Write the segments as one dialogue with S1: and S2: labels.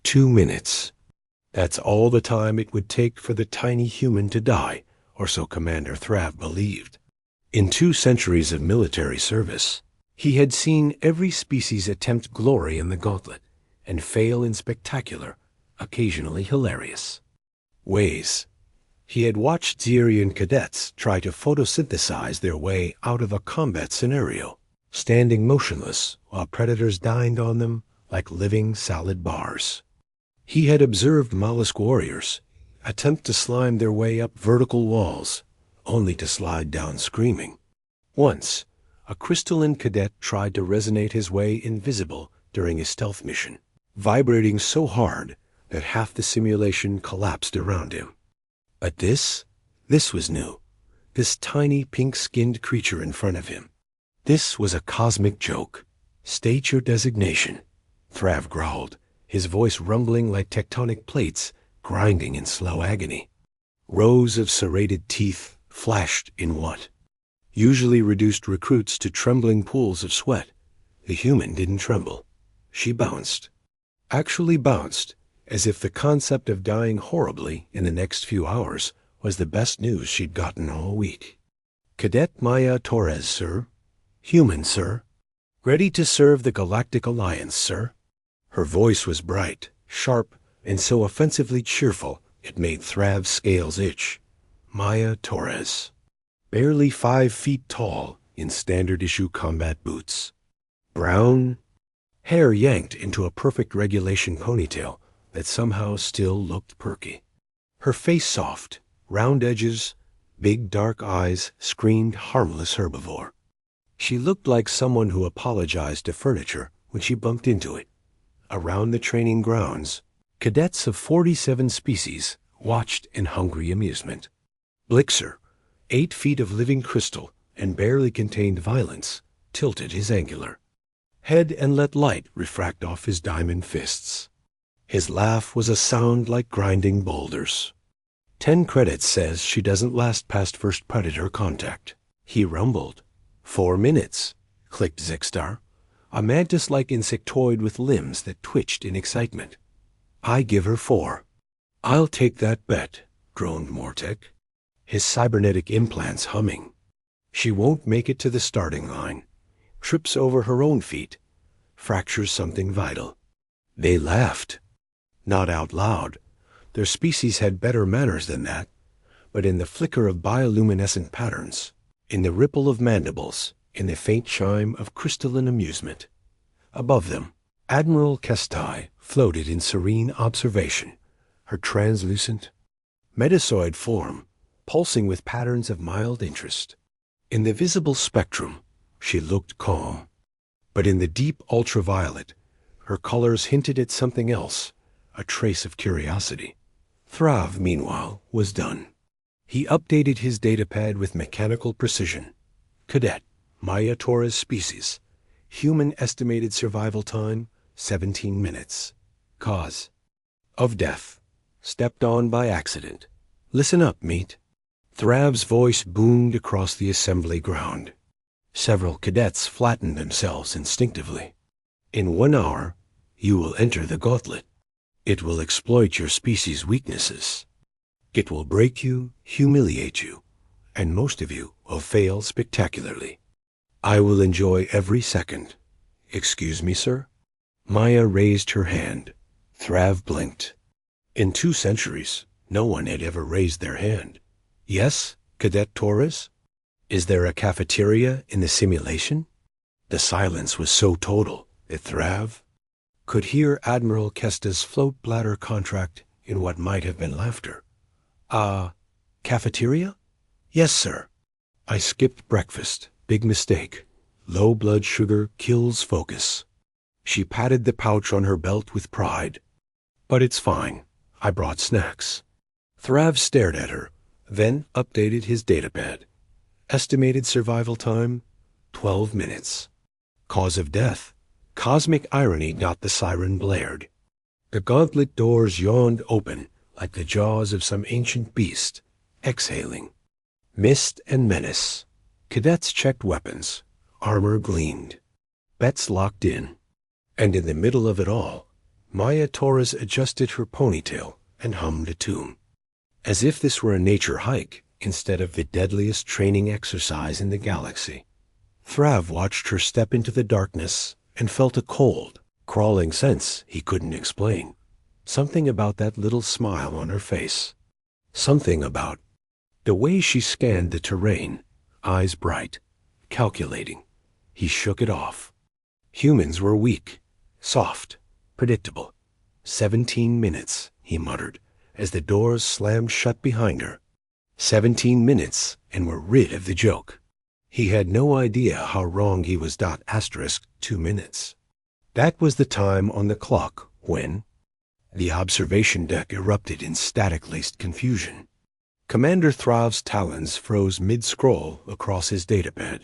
S1: 2 minutes. That's all the time it would take for the tiny human to die, or so Commander Thrav believed. In 2 centuries of military service, he had seen every species attempt glory in the gauntlet and fail in spectacular, occasionally hilarious ways. He had watched Xerian cadets try to photosynthesize their way out of a combat scenario, standing motionless while predators dined on them like living salad bars. He had observed mollusk warriors attempt to slime their way up vertical walls, only to slide down screaming. Once, a crystalline cadet tried to resonate his way invisible during a stealth mission, vibrating so hard that half the simulation collapsed around him. But this was new. This tiny pink-skinned creature in front of him. This was a cosmic joke. State your designation, Thrav growled, his voice rumbling like tectonic plates grinding in slow agony. Rows of serrated teeth flashed in what usually reduced recruits to trembling pools of sweat. The human didn't tremble. She bounced. Actually bounced, as if the concept of dying horribly in the next few hours was the best news she'd gotten all week. Cadet Maya Torres, sir. Human, sir. Ready to serve the Galactic Alliance, sir. Her voice was bright, sharp, and so offensively cheerful it made Thrav's scales itch. Maya Torres. Barely 5 feet tall in standard-issue combat boots. Brown, hair yanked into a perfect regulation ponytail that somehow still looked perky. Her face soft, round edges, big dark eyes screamed harmless herbivore. She looked like someone who apologized to furniture when she bumped into it. Around the training grounds, cadets of 47 species watched in hungry amusement. Blixer, 8 feet of living crystal and barely contained violence, tilted his angular head and let light refract off his diamond fists. His laugh was a sound like grinding boulders. 10 credits says she doesn't last past first predator contact. He rumbled. 4 minutes, clicked Zixstar, a mantis-like insectoid with limbs that twitched in excitement. I give her 4. I'll take that bet, droned Mortek, his cybernetic implants humming. She won't make it to the starting line. Trips over her own feet. Fractures something vital. They laughed. Not out loud. Their species had better manners than that. But in the flicker of bioluminescent patterns, in the ripple of mandibles, in the faint chime of crystalline amusement. Above them, Admiral Kestai floated in serene observation, her translucent, metazoid form pulsing with patterns of mild interest. In the visible spectrum, she looked calm. But in the deep ultraviolet, her colors hinted at something else, a trace of curiosity. Thrav, meanwhile, was done. He updated his datapad with mechanical precision. Cadet, Maya Torres species. Human estimated survival time, 17 minutes. Cause of death. Stepped on by accident. Listen up, meat. Thrav's voice boomed across the assembly ground. Several cadets flattened themselves instinctively. In 1 hour, you will enter the gauntlet. It will exploit your species' weaknesses. It will break you, humiliate you, and most of you will fail spectacularly. I will enjoy every second. Excuse me, sir? Maya raised her hand. Thrav blinked. In 2 centuries, no one had ever raised their hand. Yes, Cadet Torres? Is there a cafeteria in the simulation? The silence was so total that Thrav could hear Admiral Kesta's float bladder contract in what might have been laughter. Cafeteria? Yes, sir. I skipped breakfast. Big mistake. Low blood sugar kills focus. She patted the pouch on her belt with pride. But it's fine. I brought snacks. Thrav stared at her, then updated his datapad. Estimated survival time, 12 minutes. Cause of death. Cosmic irony. The siren blared. The gauntlet doors yawned open like the jaws of some ancient beast, exhaling. Mist and menace. Cadets checked weapons. Armor gleamed. Bets locked in. And in the middle of it all, Maya Torres adjusted her ponytail and hummed a tune. As if this were a nature hike instead of the deadliest training exercise in the galaxy. Thrav watched her step into the darkness and felt a cold, crawling sense he couldn't explain. Something about that little smile on her face. Something about the way she scanned the terrain, eyes bright, calculating. He shook it off. Humans were weak, soft, predictable. 17 minutes, he muttered, as the doors slammed shut behind her. 17 minutes, and we're rid of the joke. He had no idea how wrong he was. *2 minutes. That was the time on the clock when the observation deck erupted in static-laced confusion. Commander Thrav's talons froze mid-scroll across his datapad.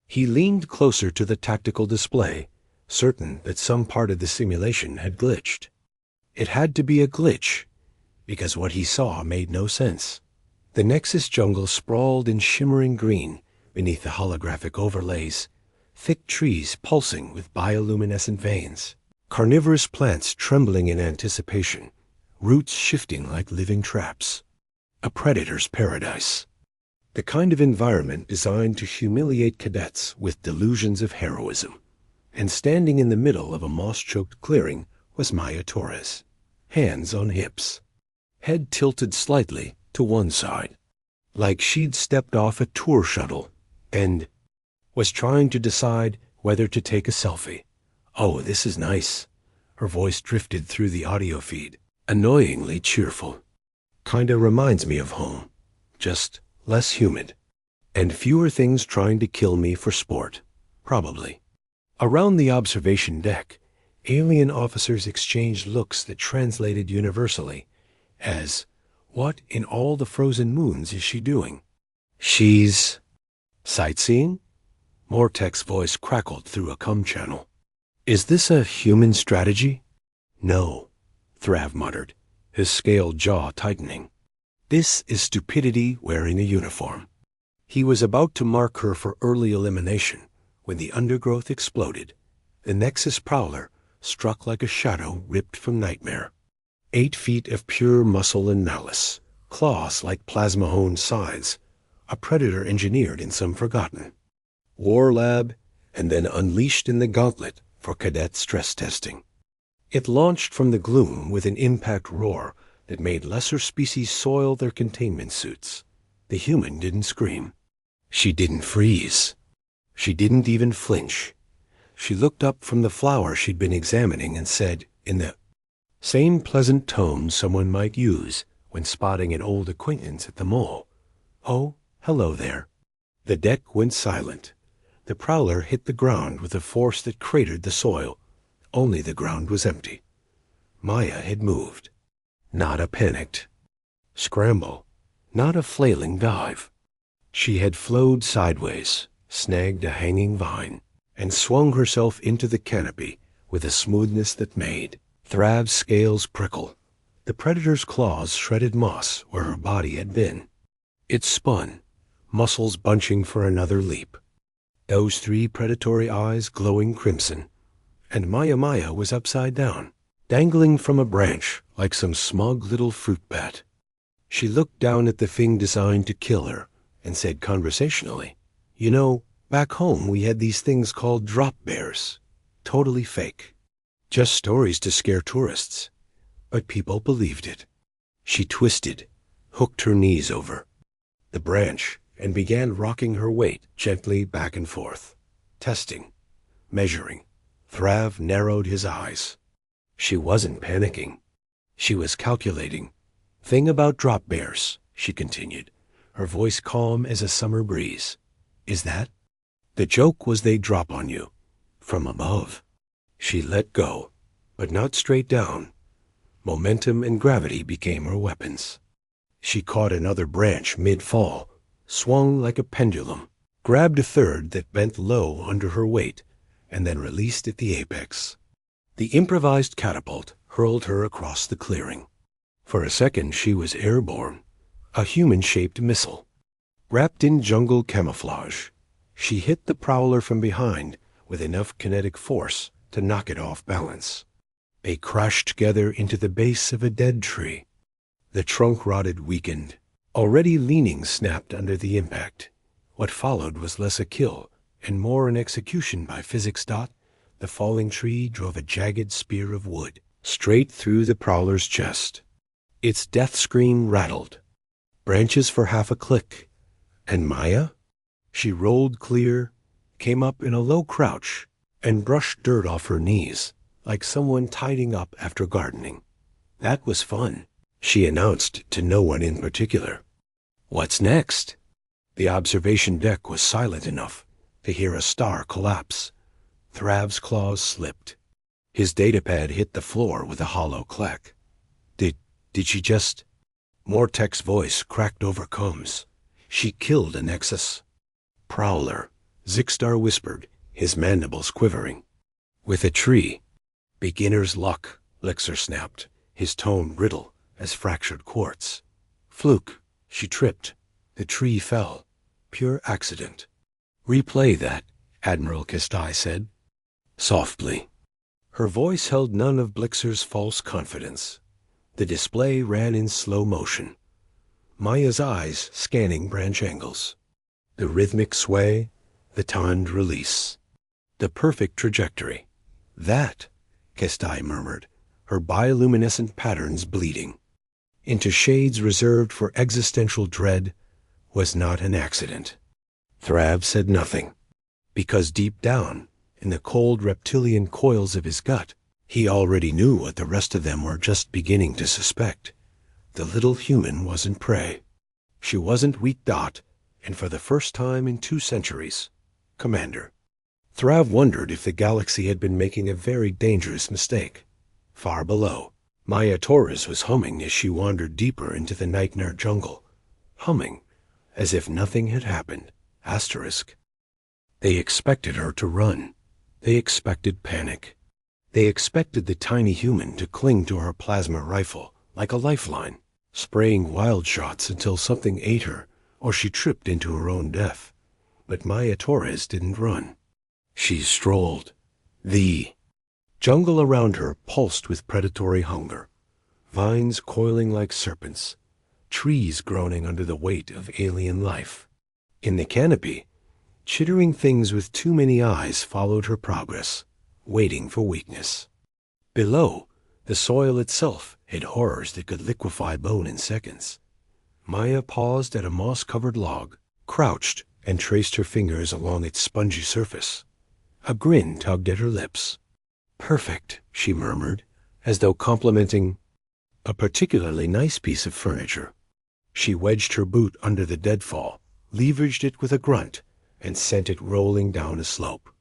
S1: He leaned closer to the tactical display, certain that some part of the simulation had glitched. It had to be a glitch, because what he saw made no sense. The Nexus jungle sprawled in shimmering green beneath the holographic overlays, thick trees pulsing with bioluminescent veins, carnivorous plants trembling in anticipation, roots shifting like living traps. A predator's paradise. The kind of environment designed to humiliate cadets with delusions of heroism. And standing in the middle of a moss-choked clearing was Maya Torres, hands on hips, head tilted slightly to one side, like she'd stepped off a tour shuttle and was trying to decide whether to take a selfie. "Oh, this is nice." Her voice drifted through the audio feed, annoyingly cheerful. "Kinda reminds me of home, just less humid, and fewer things trying to kill me for sport, probably." Around the observation deck, alien officers exchanged looks that translated universally as, "What in all the frozen moons is she doing?" "She's sightseeing?" Mortek's voice crackled through a comm channel. "Is this a human strategy?" "No," Thrav muttered, his scaled jaw tightening. "This is stupidity wearing a uniform." He was about to mark her for early elimination when the undergrowth exploded. The Nexus prowler struck like a shadow ripped from nightmare. 8 feet of pure muscle and malice, claws like plasma-honed scythes, a predator engineered in some forgotten war lab and then unleashed in the gauntlet for cadet stress testing. It launched from the gloom with an impact roar that made lesser species soil their containment suits. The human didn't scream. She didn't freeze. She didn't even flinch. She looked up from the flower she'd been examining and said, in the same pleasant tone someone might use when spotting an old acquaintance at the mall, "Oh, hello there." The deck went silent. The prowler hit the ground with a force that cratered the soil. Only the ground was empty. Maya had moved. Not a panicked scramble, not a flailing dive. She had flowed sideways, snagged a hanging vine, and swung herself into the canopy with a smoothness that made Thrav's scales prickle. The predator's claws shredded moss where her body had been. It spun, muscles bunching for another leap. Those 3 predatory eyes glowing crimson. And Maya was upside down, dangling from a branch like some smug little fruit bat. She looked down at the thing designed to kill her and said conversationally, "You know, back home we had these things called drop bears. Totally fake. Just stories to scare tourists. But people believed it." She twisted, hooked her knees over the branch, and began rocking her weight gently back and forth, testing, measuring. Thrav narrowed his eyes. She wasn't panicking. She was calculating. "Thing about drop bears," she continued, her voice calm as a summer breeze, "is that the joke was they drop on you from above." She let go, but not straight down. Momentum and gravity became her weapons. She caught another branch mid-fall, swung like a pendulum, grabbed a third that bent low under her weight, and then released at the apex. The improvised catapult hurled her across the clearing. For a second she was airborne, a human-shaped missile. Wrapped in jungle camouflage, she hit the prowler from behind with enough kinetic force to knock it off balance. They crashed together into the base of a dead tree. The trunk rotted, weakened. Already leaning snapped under the impact. What followed was less a kill and more an execution by physics. The falling tree drove a jagged spear of wood straight through the prowler's chest. Its death scream rattled. Branches for half a click. And Maya? She rolled clear, came up in a low crouch, and brushed dirt off her knees, like someone tidying up after gardening. That was fun, she announced to no one in particular. What's next? The observation deck was silent enough to hear a star collapse. Thrab's claws slipped. His datapad hit the floor with a hollow clack. Did she just... Mortek's voice cracked over comms. She killed a Nexus. Prowler, Zixtar whispered, his mandibles quivering. With a tree. Beginner's luck, Lixer snapped, his tone brittle as fractured quartz. Fluke. She tripped. The tree fell. Pure accident. Replay that, Admiral Kestai said. Softly. Her voice held none of Blixer's false confidence. The display ran in slow motion. Maya's eyes scanning branch angles. The rhythmic sway, the timed release. The perfect trajectory. That, Kestai murmured, her bioluminescent patterns bleeding into shades reserved for existential dread, was not an accident. Thrab said nothing, because deep down, in the cold reptilian coils of his gut, he already knew what the rest of them were just beginning to suspect. The little human wasn't prey. She wasn't weak. And for the first time in 2 centuries, Commander. Thrab wondered if the galaxy had been making a very dangerous mistake. Far below, Maya Torres was humming as she wandered deeper into the nightmare jungle. Humming, as if nothing had happened. Asterisk. They expected her to run. They expected panic. They expected the tiny human to cling to her plasma rifle like a lifeline, spraying wild shots until something ate her or she tripped into her own death. But Maya Torres didn't run. She strolled. The jungle around her pulsed with predatory hunger. Vines coiling like serpents. Trees groaning under the weight of alien life. In the canopy, chittering things with too many eyes followed her progress, waiting for weakness. Below, the soil itself had horrors that could liquefy bone in seconds. Maya paused at a moss-covered log, crouched, and traced her fingers along its spongy surface. A grin tugged at her lips. Perfect, she murmured, as though complimenting a particularly nice piece of furniture. She wedged her boot under the deadfall, leveraged it with a grunt, and sent it rolling down a slope.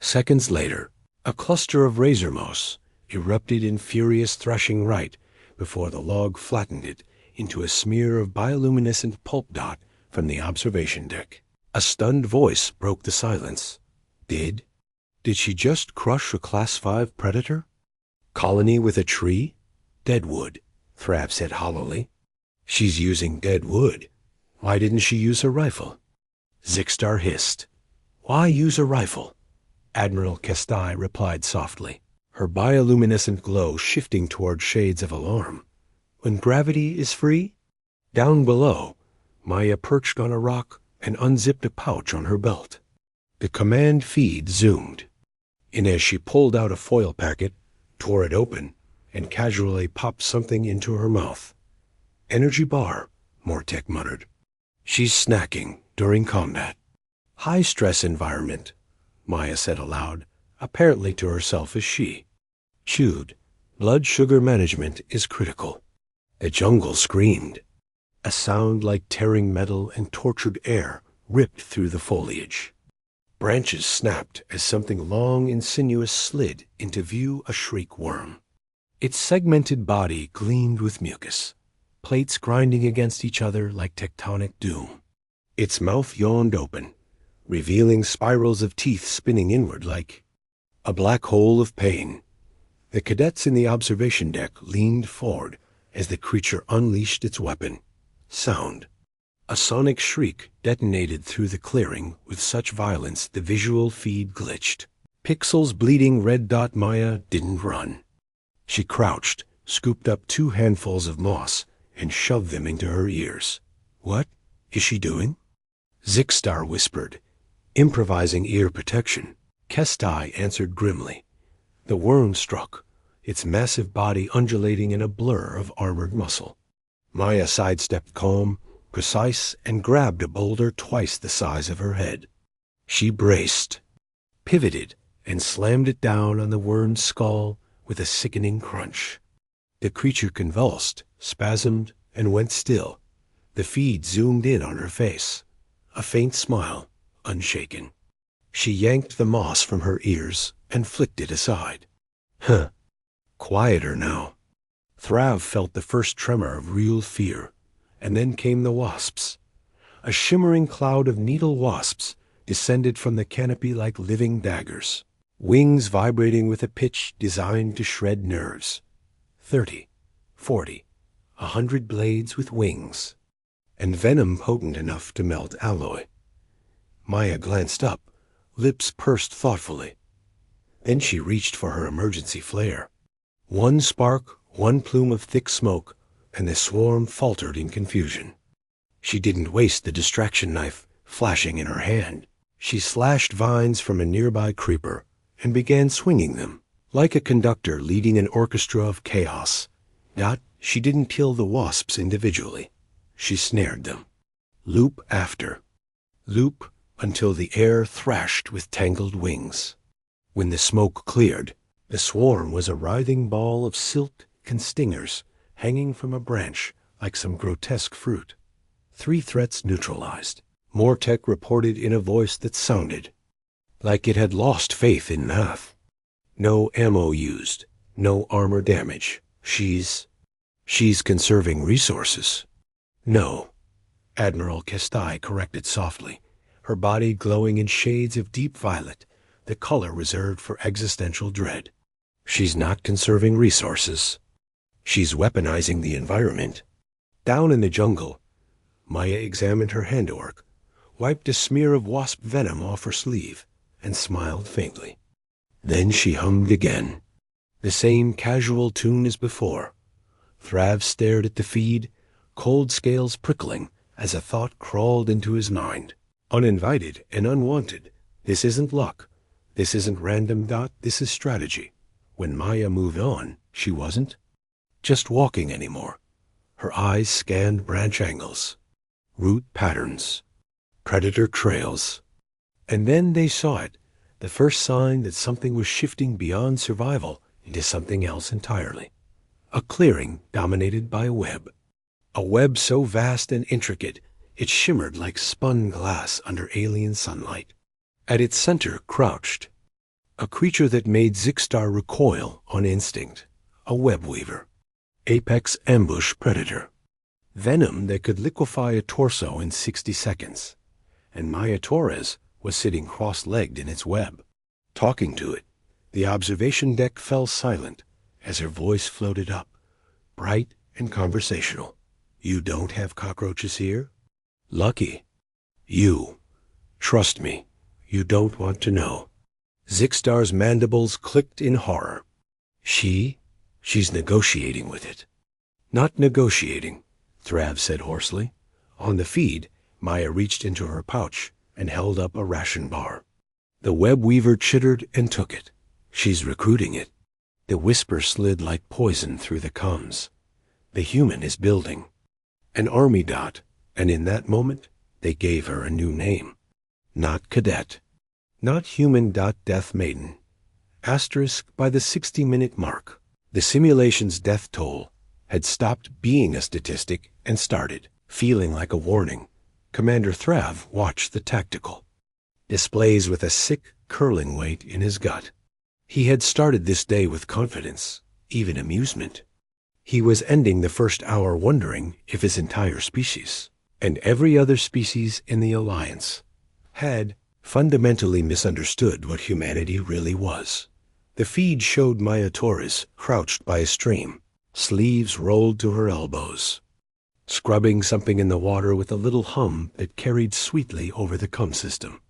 S1: Seconds later, a cluster of razor moss erupted in furious threshing right before the log flattened it into a smear of bioluminescent pulp dot from the observation deck. A stunned voice broke the silence. Did she just crush a Class 5 predator? Colony with a tree? Dead wood, Thrab said hollowly. She's using dead wood. Why didn't she use her rifle? Zixtar hissed. Why use a rifle? Admiral Kestai replied softly, her bioluminescent glow shifting toward shades of alarm. When gravity is free? Down below, Maya perched on a rock and unzipped a pouch on her belt. The command feed zoomed, and as she pulled out a foil packet, tore it open, and casually popped something into her mouth. Energy bar, Mortek muttered. She's snacking during combat. High-stress environment, Maya said aloud, apparently to herself as she chewed. Blood sugar management is critical. The jungle screamed. A sound like tearing metal and tortured air ripped through the foliage. Branches snapped as something long and sinuous slid into view, a shriek worm. Its segmented body gleamed with mucus, plates grinding against each other like tectonic doom. Its mouth yawned open, revealing spirals of teeth spinning inward like a black hole of pain. The cadets in the observation deck leaned forward as the creature unleashed its weapon. Sound. A sonic shriek detonated through the clearing with such violence the visual feed glitched. Pixels bleeding red. Maya didn't run. She crouched, scooped up 2 handfuls of moss, and shoved them into her ears. "What is she doing?" Zixstar whispered, improvising ear protection. Kestai answered grimly. The worm struck, its massive body undulating in a blur of armored muscle. Maya sidestepped calm, precise, and grabbed a boulder twice the size of her head. She braced, pivoted, and slammed it down on the worm's skull with a sickening crunch. The creature convulsed, spasmed, and went still. The feed zoomed in on her face. A faint smile, unshaken. She yanked the moss from her ears and flicked it aside. Huh. Quieter now. Thrav felt the first tremor of real fear, and then came the wasps. A shimmering cloud of needle wasps descended from the canopy like living daggers, wings vibrating with a pitch designed to shred nerves. 30, 40, 100 blades with wings, and venom potent enough to melt alloy. Maya glanced up, lips pursed thoughtfully. Then she reached for her emergency flare. One spark, one plume of thick smoke, and the swarm faltered in confusion. She didn't waste the distraction knife flashing in her hand. She slashed vines from a nearby creeper and began swinging them, like a conductor leading an orchestra of chaos. She didn't kill the wasps individually. She snared them. Loop after loop until the air thrashed with tangled wings. When the smoke cleared, the swarm was a writhing ball of silk and stingers hanging from a branch like some grotesque fruit. 3 threats neutralized. Mortek reported in a voice that sounded like it had lost faith in math. No ammo used, no armor damage. She's conserving resources. No, Admiral Kestai corrected softly, her body glowing in shades of deep violet, the color reserved for existential dread. She's not conserving resources. She's weaponizing the environment. Down in the jungle, Maya examined her handiwork, wiped a smear of wasp venom off her sleeve, and smiled faintly. Then she hummed again, the same casual tune as before. Thrav stared at the feed, cold scales prickling as a thought crawled into his mind. Uninvited and unwanted. This isn't luck. This isn't random. This is strategy. When Maya moved on, she wasn't just walking anymore. Her eyes scanned branch angles, root patterns, predator trails. And then they saw it, the first sign that something was shifting beyond survival into something else entirely. A clearing dominated by a web so vast and intricate it shimmered like spun glass under alien sunlight. At its center crouched a creature that made Zixstar recoil on instinct, a web weaver, apex ambush predator, venom that could liquefy a torso in 60 seconds, and Maya Torres was sitting cross-legged in its web, talking to it. The observation deck fell silent as her voice floated up, bright and conversational. "You don't have cockroaches here? Lucky. You. Trust me, you don't want to know." Zixstar's mandibles clicked in horror. She's negotiating with it. "Not negotiating," Thrav said hoarsely. On the feed, Maya reached into her pouch and held up a ration bar. The web weaver chittered and took it. "She's recruiting it." The whisper slid like poison through the comms. "The human is building an army dot," and in that moment they gave her a new name. Not cadet. Not human.death maiden. Asterisk by the 60-minute mark. The simulation's death toll had stopped being a statistic and started feeling like a warning. Commander Thrav watched the tactical displays with a sick, curling weight in his gut. He had started this day with confidence, even amusement. He was ending the first hour wondering if his entire species, and every other species in the Alliance, had fundamentally misunderstood what humanity really was. The feed showed Maya Torres crouched by a stream, sleeves rolled to her elbows, scrubbing something in the water with a little hum that carried sweetly over the cum system.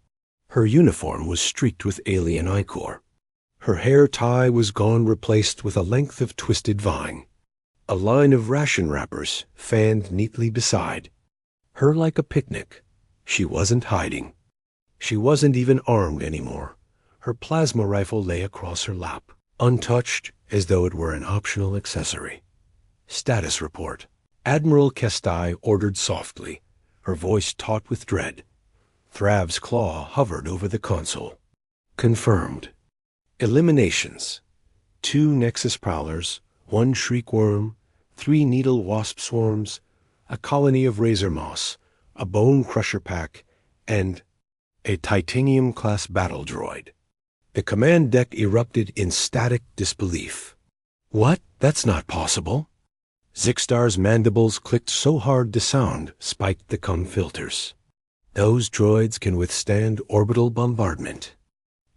S1: Her uniform was streaked with alien ichor. Her hair tie was gone, replaced with a length of twisted vine. A line of ration wrappers fanned neatly beside. Her like a picnic. She wasn't hiding. She wasn't even armed anymore. Her plasma rifle lay across her lap, untouched as though it were an optional accessory. Status report. Admiral Kestai ordered softly, her voice taut with dread. Thrab's claw hovered over the console. Confirmed. Eliminations. 2 Nexus Prowlers, 1 Shriek Worm, 3 Needle Wasp Swarms, a colony of Razor Moss, a Bone Crusher pack, and a Titanium-class battle droid. The command deck erupted in static disbelief. What? That's not possible. Zixtar's mandibles clicked so hard the sound spiked the cum filters. Those droids can withstand orbital bombardment.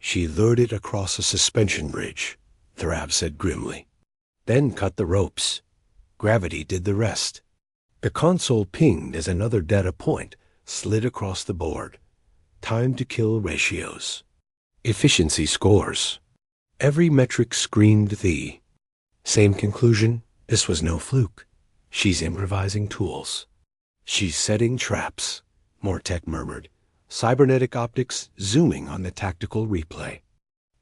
S1: She lured it across a suspension bridge, Thrab said grimly. Then cut the ropes. Gravity did the rest. The console pinged as another data point slid across the board. Time to kill ratios. Efficiency scores. Every metric screamed thee. Same conclusion. This was no fluke. She's improvising tools. She's setting traps, Mortek murmured, cybernetic optics zooming on the tactical replay.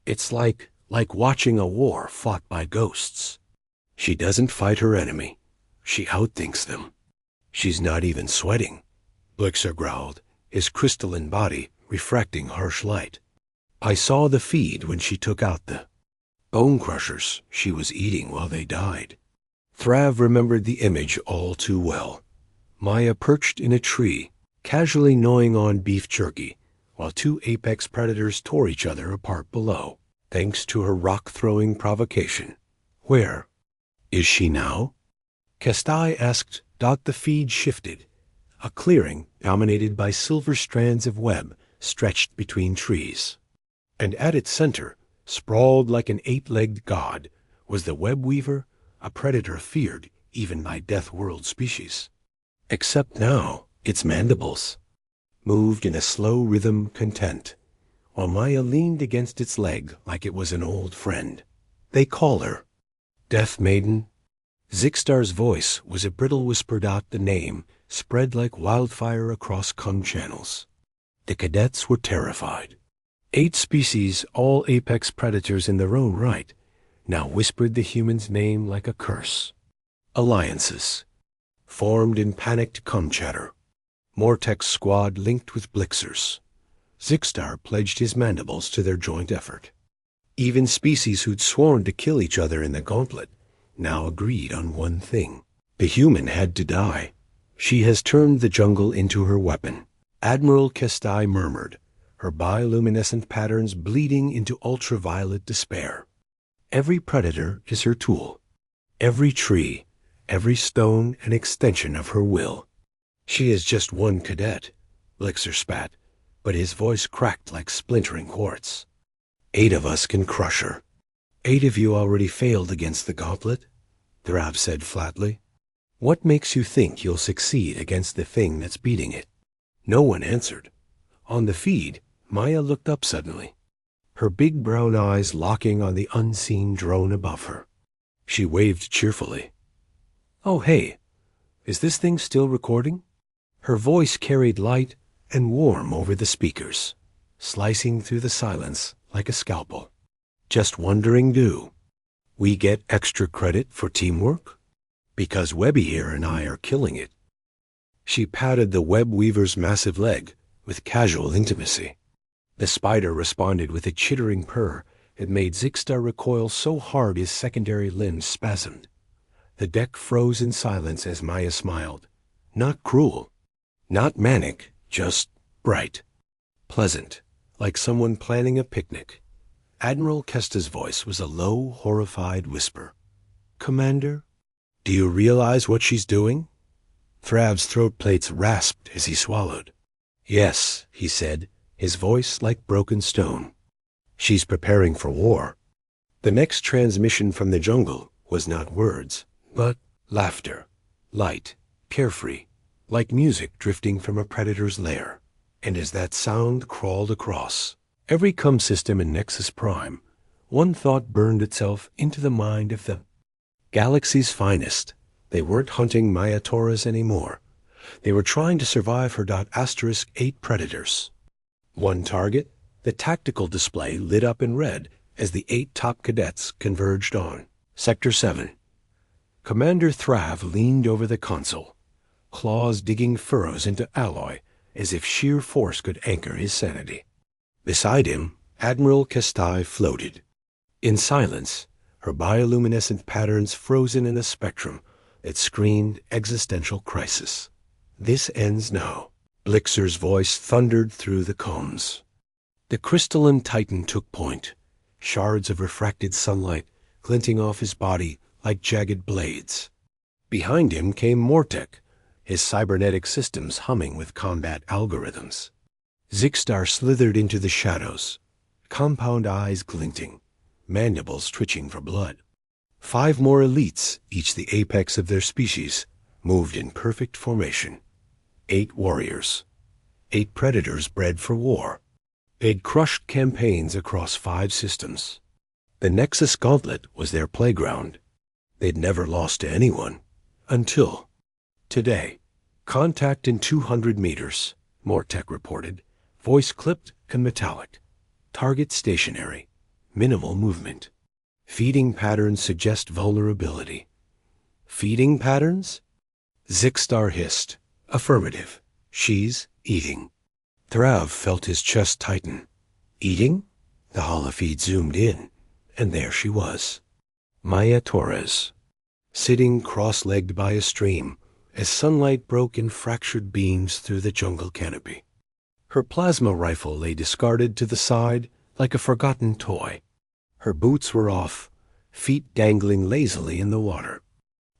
S1: It's like watching a war fought by ghosts. She doesn't fight her enemy. She outthinks them. She's not even sweating, Blixer growled, his crystalline body refracting harsh light. I saw the feed when she took out the bone crushers she was eating while they died. Thrav remembered the image all too well. Maya perched in a tree, casually gnawing on beef jerky, while 2 apex predators tore each other apart below, thanks to her rock-throwing provocation. Where is she now? Kestai asked. The feed shifted. A clearing dominated by silver strands of web stretched between trees. And at its center, sprawled like an 8-legged god, was the web weaver, a predator feared even by Death World species. Except now, its mandibles moved in a slow rhythm content, while Maya leaned against its leg like it was an old friend. They call her Death Maiden. Zixtar's voice was a brittle whisper. The name spread like wildfire across cum channels. The cadets were terrified. 8 species, all apex predators in their own right, now whispered the human's name like a curse. Alliances formed in panicked cum chatter. Mortek's squad linked with Blixer's. Zixtar pledged his mandibles to their joint effort. Even species who'd sworn to kill each other in the gauntlet now agreed on one thing. The human had to die. She has turned the jungle into her weapon, Admiral Kestai murmured, her bioluminescent patterns bleeding into ultraviolet despair. Every predator is her tool. Every tree, every stone an extension of her will. She is just one cadet, Blixer spat, but his voice cracked like splintering quartz. 8 of us can crush her. 8 of you already failed against the gauntlet, Thrav said flatly. What makes you think you'll succeed against the thing that's beating it? No one answered. On the feed, Maya looked up suddenly, her big brown eyes locking on the unseen drone above her. She waved cheerfully. Oh, hey, is this thing still recording? Her voice carried light and warm over the speakers, slicing through the silence like a scalpel. Just wondering, do we get extra credit for teamwork? Because Webby here and I are killing it. She patted the web weaver's massive leg with casual intimacy. The spider responded with a chittering purr that made Zixtar recoil so hard his secondary limbs spasmed. The deck froze in silence as Maya smiled. Not cruel, not manic, just bright, pleasant, like someone planning a picnic. Admiral Kesta's voice was a low, horrified whisper. Commander, do you realize what she's doing? Thrab's throat plates rasped as he swallowed. Yes, he said, his voice like broken stone. She's preparing for war. The next transmission from the jungle was not words, but laughter, light, carefree, like music drifting from a predator's lair. And as that sound crawled across, every cum system in Nexus Prime One thought burned itself into the mind of the galaxy's finest. They weren't hunting Maya Torres anymore. They were trying to survive her .*8 predators. One target, the tactical display lit up in red as the 8 top cadets converged on. Sector 7. Commander Thrav leaned over the console, claws digging furrows into alloy as if sheer force could anchor his sanity. Beside him, Admiral Kestai floated. In silence, her bioluminescent patterns frozen in a spectrum that screamed existential crisis. This ends now. Blixer's voice thundered through the combs. The crystalline titan took point, shards of refracted sunlight glinting off his body like jagged blades. Behind him came Mortek, his cybernetic systems humming with combat algorithms. Zixstar slithered into the shadows, compound eyes glinting, mandibles twitching for blood. 5 more elites, each the apex of their species, moved in perfect formation. 8 warriors. 8 predators bred for war. They'd crushed campaigns across 5 systems. The Nexus Gauntlet was their playground. They'd never lost to anyone. Until today. Contact in 200 meters, Mortek reported. Voice clipped and metallic. Target stationary. Minimal movement. Feeding patterns suggest vulnerability. Feeding patterns? Zixstar hissed. Affirmative. She's eating. Thrav felt his chest tighten. Eating? The holofeed zoomed in, and there she was. Maya Torres, sitting cross-legged by a stream as sunlight broke in fractured beams through the jungle canopy. Her plasma rifle lay discarded to the side like a forgotten toy. Her boots were off, feet dangling lazily in the water.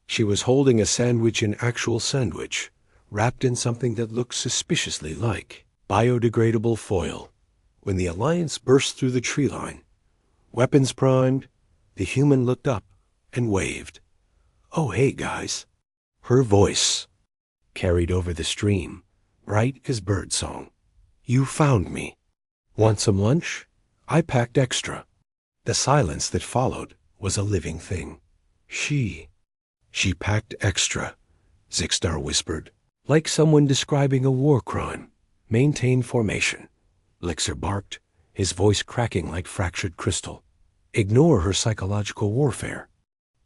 S1: She was holding a sandwich in actual sandwich, wrapped in something that looked suspiciously like biodegradable foil. When the Alliance burst through the tree line, weapons primed, the human looked up and waved. "Oh, hey, guys." Her voice carried over the stream, bright as birdsong. "You found me. Want some lunch? I packed extra." The silence that followed was a living thing. She packed extra, Zixstar whispered, like someone describing a war crime. Maintain formation. Blixer barked, his voice cracking like fractured crystal. Ignore her psychological warfare.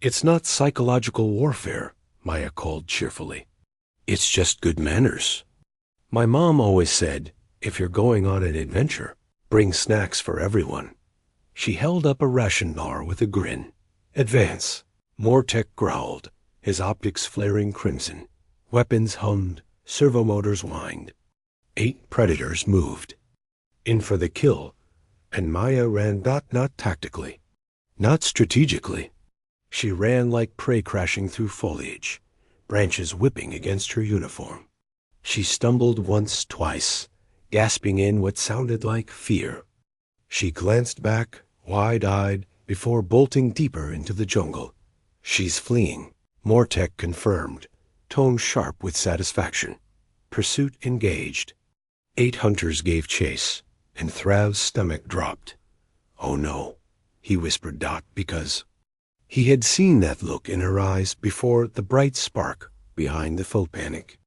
S1: It's not psychological warfare, Maya called cheerfully. It's just good manners. My mom always said, if you're going on an adventure, bring snacks for everyone. She held up a ration bar with a grin. Advance. Mortek growled, his optics flaring crimson. Weapons hummed, servomotors whined. 8 predators moved. In for the kill, and Maya ran not tactically, not strategically. She ran like prey crashing through foliage, branches whipping against her uniform. She stumbled once, twice, gasping in what sounded like fear. She glanced back, wide-eyed, before bolting deeper into the jungle. She's fleeing, Mortek confirmed, tone sharp with satisfaction. Pursuit engaged. 8 hunters gave chase, and Thrav's stomach dropped. Oh no, he whispered because he had seen that look in her eyes before, the bright spark behind the faux panic.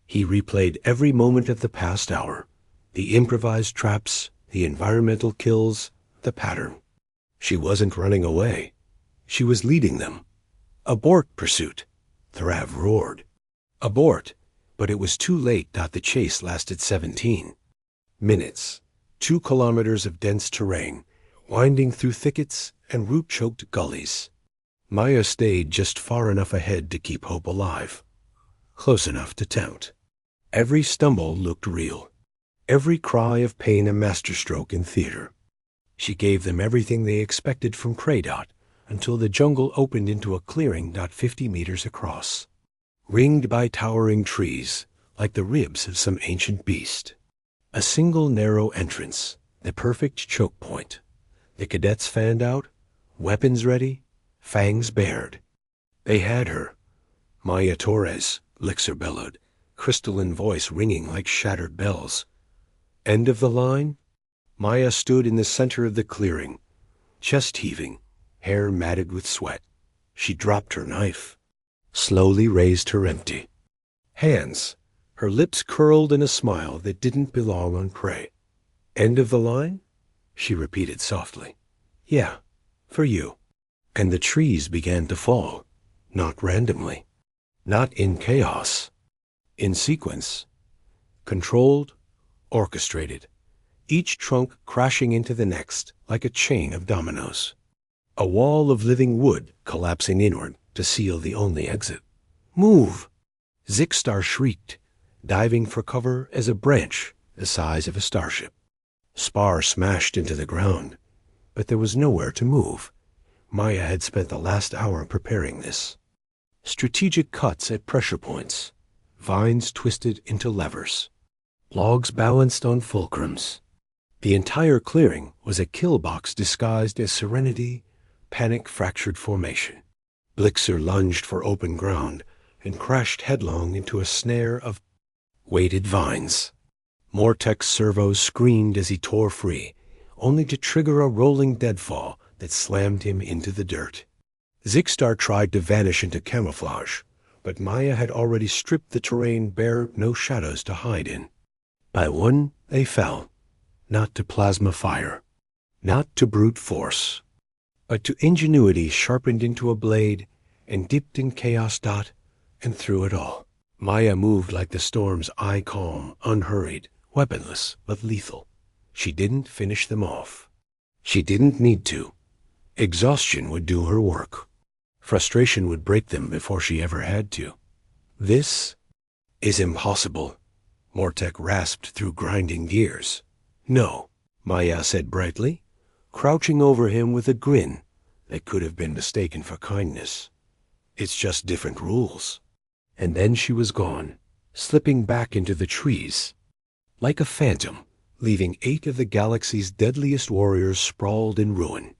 S1: He replayed every moment of the past hour, the improvised traps, the environmental kills, the pattern. She wasn't running away. She was leading them. Abort pursuit, Thrav roared. Abort, but it was too late. The chase lasted 17 minutes. 2 kilometers of dense terrain, winding through thickets and root-choked gullies. Maya stayed just far enough ahead to keep hope alive, close enough to tempt. Every stumble looked real, every cry of pain a masterstroke in theater. She gave them everything they expected from Kraydot until the jungle opened into a clearing 50 meters across, ringed by towering trees like the ribs of some ancient beast. A single narrow entrance, the perfect choke point. The cadets fanned out, weapons ready, fangs bared. They had her. Maya Torres, Blixer bellowed, crystalline voice ringing like shattered bells. End of the line? Maya stood in the center of the clearing, chest heaving, hair matted with sweat. She dropped her knife, slowly raised her empty hands, her lips curled in a smile that didn't belong on prey. "End of the line?" she repeated softly. "Yeah, for you." And the trees began to fall, not randomly, not in chaos, in sequence, controlled, orchestrated, each trunk crashing into the next like a chain of dominoes. A wall of living wood collapsing inward to seal the only exit. "Move!" Zixstar shrieked, diving for cover as a branch the size of a starship. Spar smashed into the ground, but there was nowhere to move. Maya had spent the last hour preparing this. Strategic cuts at pressure points, vines twisted into levers, logs balanced on fulcrums. The entire clearing was a kill box disguised as serenity, panic-fractured formation. Blixer lunged for open ground and crashed headlong into a snare of weighted vines. Mortek's servos screamed as he tore free, only to trigger a rolling deadfall that slammed him into the dirt. Zixstar tried to vanish into camouflage, but Maya had already stripped the terrain bare, no shadows to hide in. By one, they fell, not to plasma fire, not to brute force, but to ingenuity sharpened into a blade and dipped in chaos dot and through it all. Maya moved like the storm's eye calm, unhurried, weaponless but lethal. She didn't finish them off. She didn't need to. Exhaustion would do her work. Frustration would break them before she ever had to. "This is impossible," Mortek rasped through grinding gears. "No," Maya said brightly, crouching over him with a grin that could have been mistaken for kindness. "It's just different rules." And then she was gone, slipping back into the trees, like a phantom, leaving 8 of the galaxy's deadliest warriors sprawled in ruin.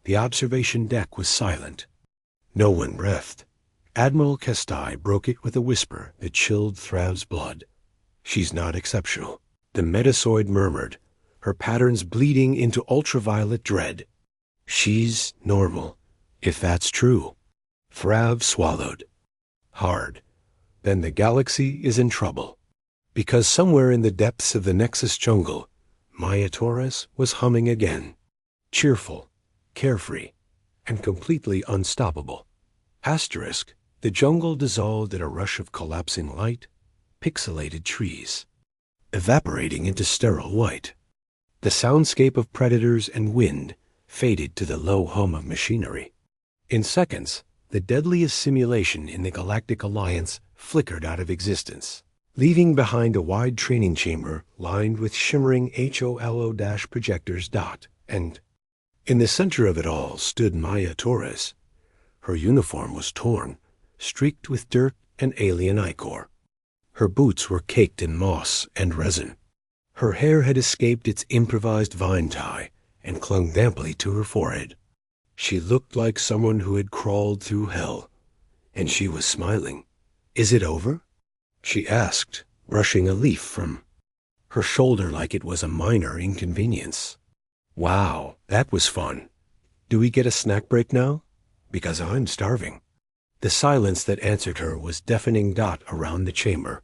S1: The observation deck was silent. No one breathed. Admiral Kestai broke it with a whisper that chilled Thrab's blood. "She's not exceptional," the Metazoid murmured, her patterns bleeding into ultraviolet dread. "She's normal, if that's true." Thrab swallowed. Hard. Then the galaxy is in trouble. Because somewhere in the depths of the Nexus jungle, Maya Torres was humming again. Cheerful, carefree, and completely unstoppable. Asterisk, the jungle dissolved in a rush of collapsing light, pixelated trees, evaporating into sterile white. The soundscape of predators and wind faded to the low hum of machinery. In seconds, the deadliest simulation in the Galactic Alliance flickered out of existence, leaving behind a wide training chamber lined with shimmering HOLO- projectors. And in the center of it all stood Maya Torres. Her uniform was torn, streaked with dirt and alien ichor. Her boots were caked in moss and resin. Her hair had escaped its improvised vine tie and clung damply to her forehead. She looked like someone who had crawled through hell, and she was smiling. "Is it over?" she asked, brushing a leaf from her shoulder like it was a minor inconvenience. "Wow, that was fun. Do we get a snack break now? Because I'm starving." The silence that answered her was deafening around the chamber.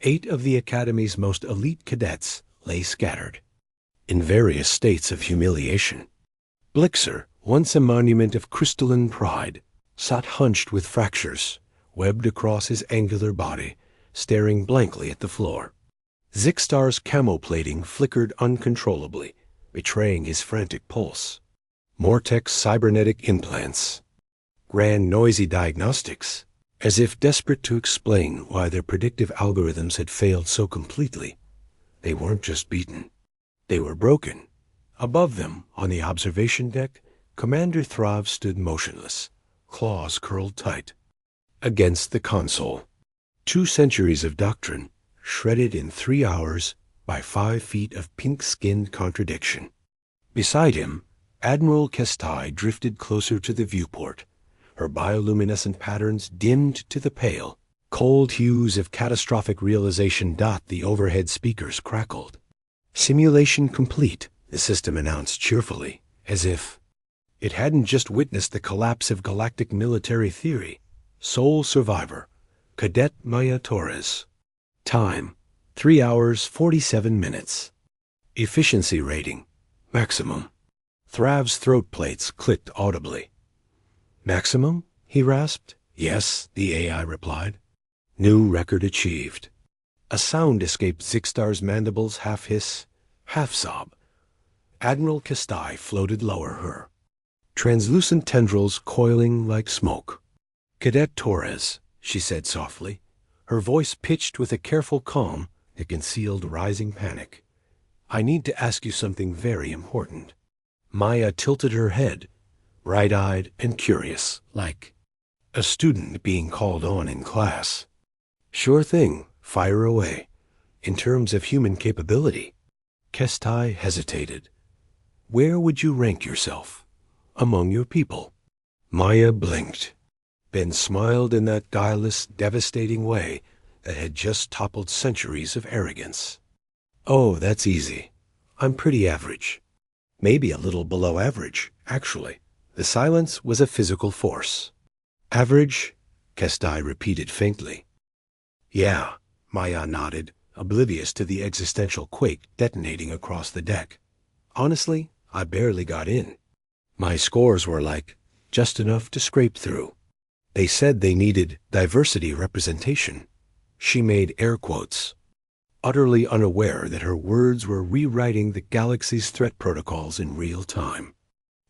S1: 8 of the Academy's most elite cadets lay scattered, in various states of humiliation. Blixer, once a monument of crystalline pride, sat hunched with fractures webbed across his angular body, staring blankly at the floor. Zixstar's camo plating flickered uncontrollably, betraying his frantic pulse. Mortek's cybernetic implants ran noisy diagnostics, as if desperate to explain why their predictive algorithms had failed so completely. They weren't just beaten. They were broken. Above them, on the observation deck, Commander Thrav stood motionless, claws curled tight, against the console. 2 centuries of doctrine, shredded in 3 hours by 5 feet of pink-skinned contradiction. Beside him, Admiral Kestai drifted closer to the viewport, her bioluminescent patterns dimmed to the pale, cold hues of catastrophic realization. The overhead speakers crackled. "Simulation complete," the system announced cheerfully, as if It hadn't just witnessed the collapse of galactic military theory. Sole survivor, Cadet Maya Torres. Time, 3 hours, 47 minutes. Efficiency rating, maximum. Thrav's throat plates clicked audibly. Maximum? He rasped. Yes, the AI replied. New record achieved. A sound escaped Zixtar's mandibles, half hiss, half sob. Admiral Kestai floated lower her, translucent tendrils coiling like smoke. Cadet Torres, she said softly, her voice pitched with a careful calm that concealed rising panic. I need to ask you something very important. Maya tilted her head, bright-eyed and curious, like a student being called on in class. Sure thing, fire away. In terms of human capability. Kestai hesitated. Where would you rank yourself? Among your people? Maya blinked. Ben smiled in that guileless, devastating way that had just toppled centuries of arrogance. Oh, that's easy. I'm pretty average. Maybe a little below average, actually. The silence was a physical force. Average? Kestai repeated faintly. Yeah, Maya nodded, oblivious to the existential quake detonating across the deck. Honestly, I barely got in. My scores were like, just enough to scrape through. They said they needed diversity representation. She made air quotes, utterly unaware that her words were rewriting the galaxy's threat protocols in real time.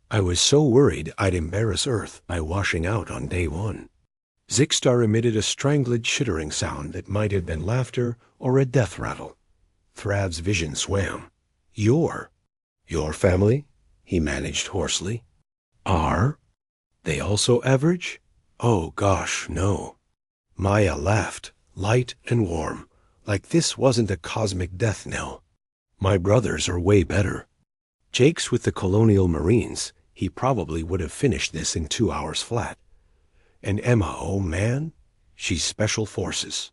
S1: I was so worried I'd embarrass Earth by washing out on day one. Zixtar emitted a strangled chittering sound that might have been laughter or a death rattle. Thrab's vision swam. Your family? He managed hoarsely. Are they also average? Oh gosh, no. Maya laughed, light and warm, like this wasn't a cosmic death knell. My brothers are way better. Jake's with the Colonial Marines. He probably would have finished this in 2 hours flat. And Emma, oh man, she's special forces.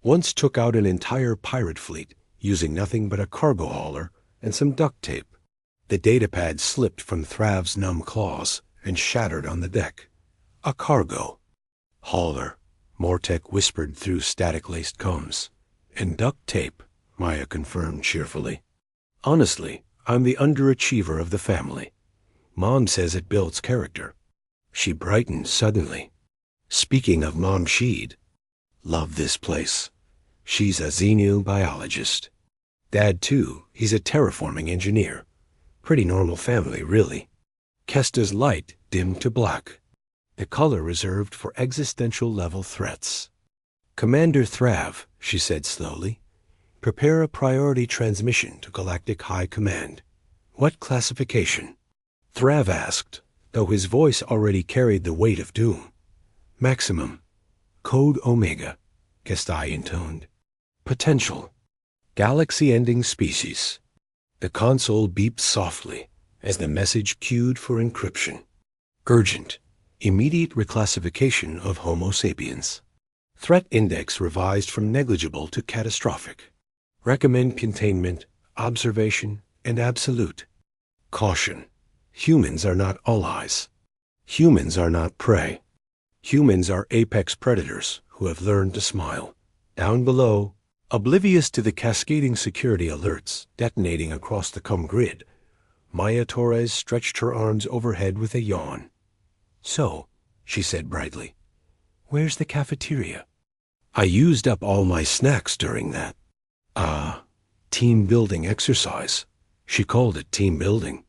S1: Once took out an entire pirate fleet using nothing but a cargo hauler and some duct tape. The datapad slipped from Thrab's numb claws and shattered on the deck. A cargo hauler, Mortek whispered through static-laced combs. And duct tape, Maya confirmed cheerfully. Honestly, I'm the underachiever of the family. Mom says it builds character. She brightened suddenly. Speaking of Mom, she'd love this place. She's a xenobiologist. Dad, too, he's a terraforming engineer. Pretty normal family, really. Kesta's light dimmed to black, the color reserved for existential-level threats. Commander Thrav, she said slowly, prepare a priority transmission to Galactic High Command. What classification? Thrav asked, though his voice already carried the weight of doom. Maximum. Code Omega, Kestai intoned. Potential. Galaxy-ending species. The console beeped softly as the message queued for encryption. Urgent. Immediate reclassification of Homo sapiens. Threat index revised from negligible to catastrophic. Recommend containment, observation, and absolute. Caution. Humans are not allies. Humans are not prey. Humans are apex predators who have learned to smile. Down below, oblivious to the cascading security alerts detonating across the grid, Maya Torres stretched her arms overhead with a yawn. So, she said brightly, where's the cafeteria? I used up all my snacks during that. Team-building exercise. She called it team building.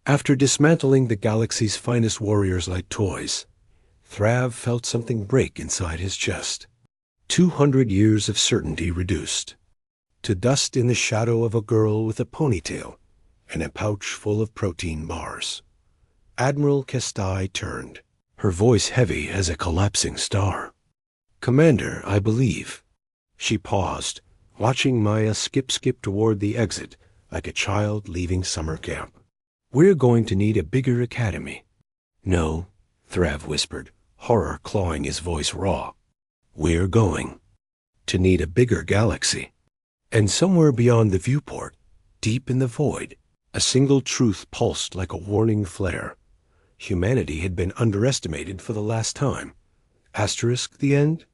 S1: After dismantling the galaxy's finest warriors like toys, Thrav felt something break inside his chest. 200 years of certainty reduced to dust in the shadow of a girl with a ponytail and a pouch full of protein bars. Admiral Kestai turned, her voice heavy as a collapsing star. Commander, I believe. She paused, watching Maya skip toward the exit like a child leaving summer camp. We're going to need a bigger academy. No, Thrav whispered, horror clawing his voice raw. We're going to need a bigger galaxy. And somewhere beyond the viewport, deep in the void, a single truth pulsed like a warning flare. Humanity had been underestimated for the last time. Asterisk the end?